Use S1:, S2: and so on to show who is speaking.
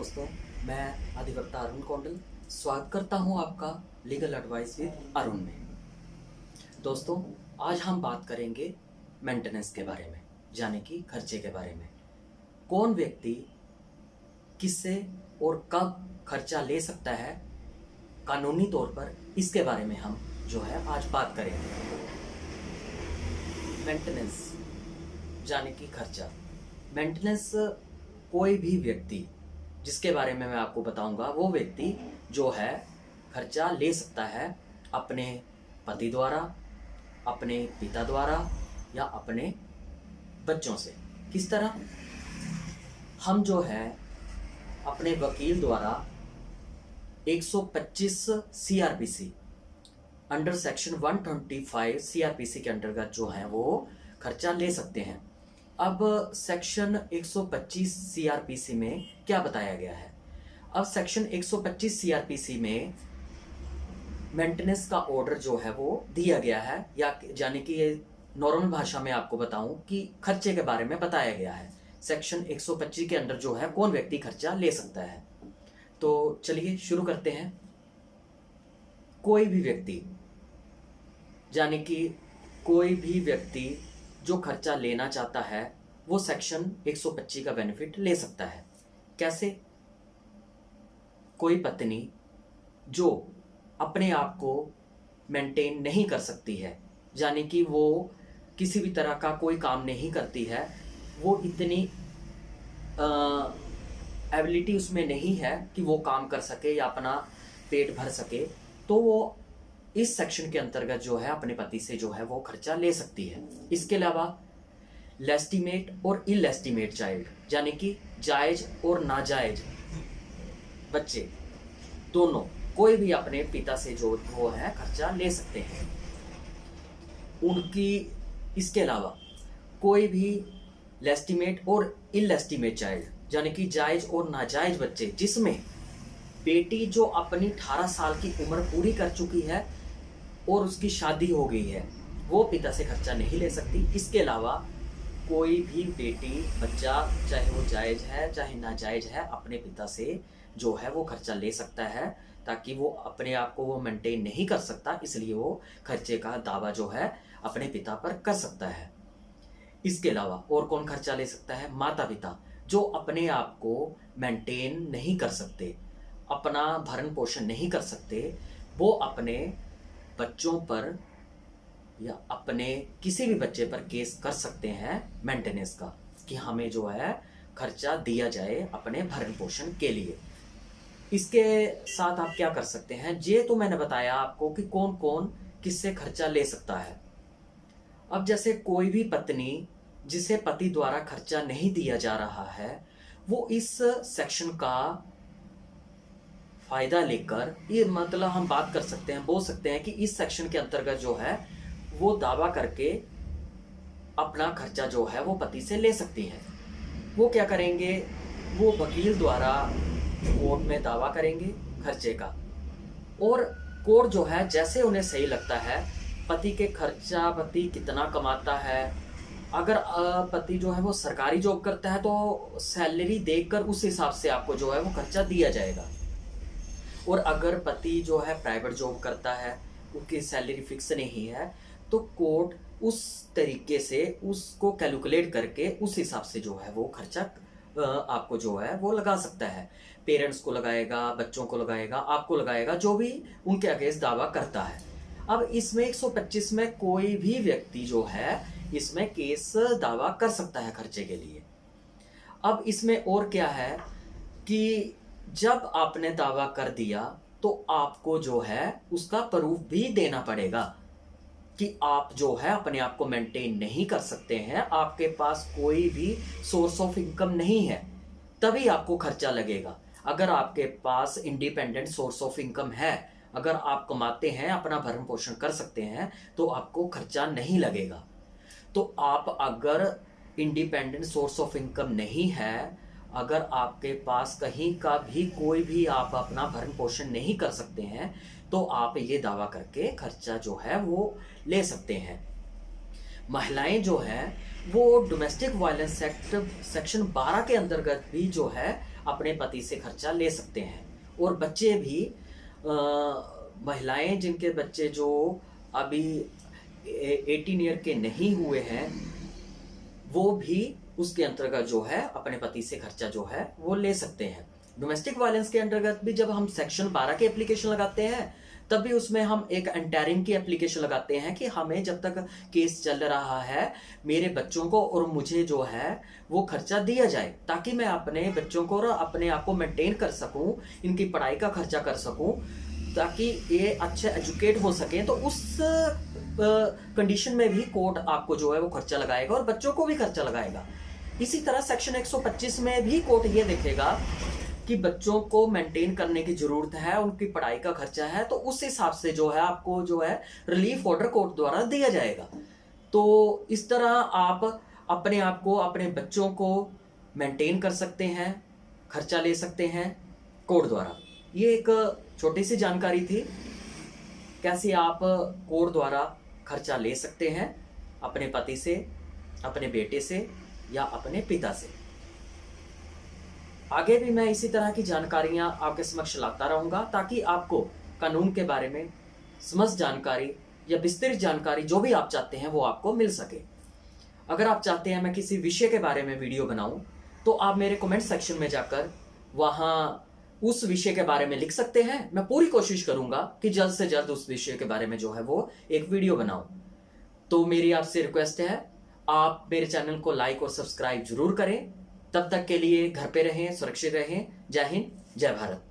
S1: दोस्तों, मैं अधिवक्ता अरुण कौंडल स्वागत करता हूं आपका लीगल एडवाइस विद अरुण में। दोस्तों, आज हम बात करेंगे मेंटेनेंस के बारे में, यानी कि खर्चे के बारे में। कौन व्यक्ति किससे और कब खर्चा ले सकता है कानूनी तौर पर, इसके बारे में हम जो है आज बात करेंगे। मेंटेनेंस यानी कि खर्चा। मेंटेनेंस कोई भी व्यक्ति जिसके बारे में मैं आपको बताऊंगा, वो व्यक्ति जो है खर्चा ले सकता है अपने पति द्वारा, अपने पिता द्वारा या अपने बच्चों से। किस तरह? हम जो है अपने वकील द्वारा 125 सीआरपीसी अंडर सेक्शन 125 सीआरपीसी के अंतर्गत जो है वो खर्चा ले सकते हैं। अब सेक्शन 125 सीआरपीसी में क्या बताया गया है? अब सेक्शन 125 सीआरपीसी में मेंटेनेंस का ऑर्डर जो है वो दिया गया है, या यानी कि ये नॉर्मल भाषा में आपको बताऊं कि खर्चे के बारे में बताया गया है। सेक्शन 125 के अंदर जो है कौन व्यक्ति खर्चा ले सकता है। तो चलिए शुरू करते हैं। कोई भी व्यक्ति, यानी कि कोई भी व्यक्ति जो खर्चा लेना चाहता है वो सेक्शन 125 का बेनिफिट ले सकता है। कैसे? कोई पत्नी जो अपने आप को मेंटेन नहीं कर सकती है, यानी कि वो किसी भी तरह का कोई काम नहीं करती है, वो इतनी एबिलिटी उसमें नहीं है कि वो काम कर सके या अपना पेट भर सके, तो वो इस सेक्शन के अंतर्गत जो है अपने पति से जो है वो खर्चा ले सकती है। इसके अलावा लेस्टिमेट और इलेस्टिमेट चाइल्ड, यानी कि जायज और नाजायज बच्चे दोनों, कोई भी अपने पिता से जो वो है खर्चा ले सकते हैं उनकी। इसके अलावा कोई भी लेस्टिमेट और इलेस्टिमेट चाइल्ड, यानी कि जायज और नाजायज बच्चे जिसमें बेटी जो अपनी 18 साल की उम्र पूरी कर चुकी है और उसकी शादी हो गई है, वो पिता से खर्चा नहीं ले सकती। इसके अलावा कोई भी बेटी, बच्चा, चाहे वो जायज है चाहे नाजायज है, अपने पिता से जो है वो खर्चा ले सकता है, ताकि वो अपने आप को वो मेंटेन नहीं कर सकता, इसलिए वो खर्चे का दावा जो है अपने पिता पर कर सकता है। इसके अलावा और कौन खर्चा ले सकता है? माता पिता जो अपने आप को मेंटेन नहीं कर सकते, अपना भरण पोषण नहीं कर सकते, वो अपने बच्चों पर या अपने किसी भी बच्चे पर केस कर सकते हैं मेंटेनेंस का, कि हमें जो है खर्चा दिया जाए अपने भरण पोषण के लिए। इसके साथ आप क्या कर सकते हैं, ये तो मैंने बताया आपको कि कौन कौन किससे खर्चा ले सकता है। अब जैसे कोई भी पत्नी जिसे पति द्वारा खर्चा नहीं दिया जा रहा है, वो इस सेक्शन का फायदा लेकर, ये मतलब हम बात कर सकते हैं, बोल सकते हैं कि इस सेक्शन के अंतर्गत जो है वो दावा करके अपना खर्चा जो है वो पति से ले सकती है। वो क्या करेंगे? वो वकील द्वारा कोर्ट में दावा करेंगे खर्चे का, और कोर्ट जो है जैसे उन्हें सही लगता है, पति के खर्चा, पति कितना कमाता है, अगर पति जो है वो सरकारी जॉब करता है तो सैलरी देखकर उस हिसाब से आपको जो है वो खर्चा दिया जाएगा, और अगर पति जो है प्राइवेट जॉब करता है, उसकी सैलरी फिक्स नहीं है, तो कोर्ट उस तरीके से उसको कैलकुलेट करके उस हिसाब से जो है वो खर्चा आपको जो है वो लगा सकता है। पेरेंट्स को लगाएगा, बच्चों को लगाएगा, आपको लगाएगा, जो भी उनके अगेंस्ट दावा करता है। अब इसमें 125 में कोई भी व्यक्ति जो है इसमें केस दावा कर सकता है खर्चे के लिए। अब इसमें और क्या है कि जब आपने दावा कर दिया तो आपको जो है उसका प्रूफ भी देना पड़ेगा कि आप जो है अपने आप को मेंटेन नहीं कर सकते हैं, आपके पास कोई भी सोर्स ऑफ इनकम नहीं है, तभी आपको खर्चा लगेगा। अगर आपके पास इंडिपेंडेंट सोर्स ऑफ इनकम है, अगर आप कमाते हैं, अपना भरण पोषण कर सकते हैं, तो आपको खर्चा नहीं लगेगा। तो आप अगर इंडिपेंडेंट सोर्स ऑफ इनकम नहीं है, अगर आपके पास कहीं का भी कोई भी आप अपना भरण पोषण नहीं कर सकते हैं, तो आप ये दावा करके खर्चा जो है वो ले सकते हैं। महिलाएं जो हैं वो डोमेस्टिक वायलेंस एक्ट सेक्शन 12 के अंतर्गत भी जो है अपने पति से खर्चा ले सकते हैं। और बच्चे भी महिलाएं जिनके बच्चे जो अभी 18 ईयर के नहीं हुए हैं, वो भी उसके अंतर्गत जो है अपने पति से खर्चा जो है वो ले सकते हैं। डोमेस्टिक वायलेंस के अंतर्गत भी जब हम सेक्शन 12 की एप्लीकेशन लगाते हैं, तब भी उसमें हम एक एंटरिंग की एप्लीकेशन लगाते हैं कि हमें जब तक केस चल रहा है मेरे बच्चों को और मुझे जो है वो खर्चा दिया जाए, ताकि मैं अपने बच्चों को और अपने आप को मेंटेन कर सकूं, इनकी पढ़ाई का खर्चा कर सकूं, ताकि ये अच्छे एजुकेट हो सके। तो उस कंडीशन में भी कोर्ट आपको जो है वो खर्चा लगाएगा और बच्चों को भी खर्चा लगाएगा। इसी तरह सेक्शन 125 में भी कोर्ट ये देखेगा कि बच्चों को मेंटेन करने की जरूरत है, उनकी पढ़ाई का खर्चा है, तो उस हिसाब से जो है आपको जो है रिलीफ ऑर्डर कोर्ट द्वारा दिया जाएगा। तो इस तरह आप अपने आप को, अपने बच्चों को मेंटेन कर सकते हैं, खर्चा ले सकते हैं कोर्ट द्वारा। ये एक छोटी सी जानकारी थी, कैसे आप कोर्ट द्वारा खर्चा ले सकते हैं अपने पति से, अपने बेटे से या अपने पिता से। आगे भी मैं इसी तरह की जानकारियां आपके समक्ष लाता रहूंगा, ताकि आपको कानून के बारे में समस्त जानकारी या विस्तृत जानकारी जो भी आप चाहते हैं वो आपको मिल सके। अगर आप चाहते हैं मैं किसी विषय के बारे में वीडियो बनाऊं, तो आप मेरे कमेंट सेक्शन में जाकर वहां उस विषय के बारे में लिख सकते हैं। मैं पूरी कोशिश करूंगा कि जल्द से जल्द उस विषय के बारे में जो है वो एक वीडियो बनाऊं। तो मेरी आपसे रिक्वेस्ट है, आप मेरे चैनल को लाइक और सब्सक्राइब जरूर करें। तब तक के लिए घर पे रहें, सुरक्षित रहें। जय हिंद, जय भारत।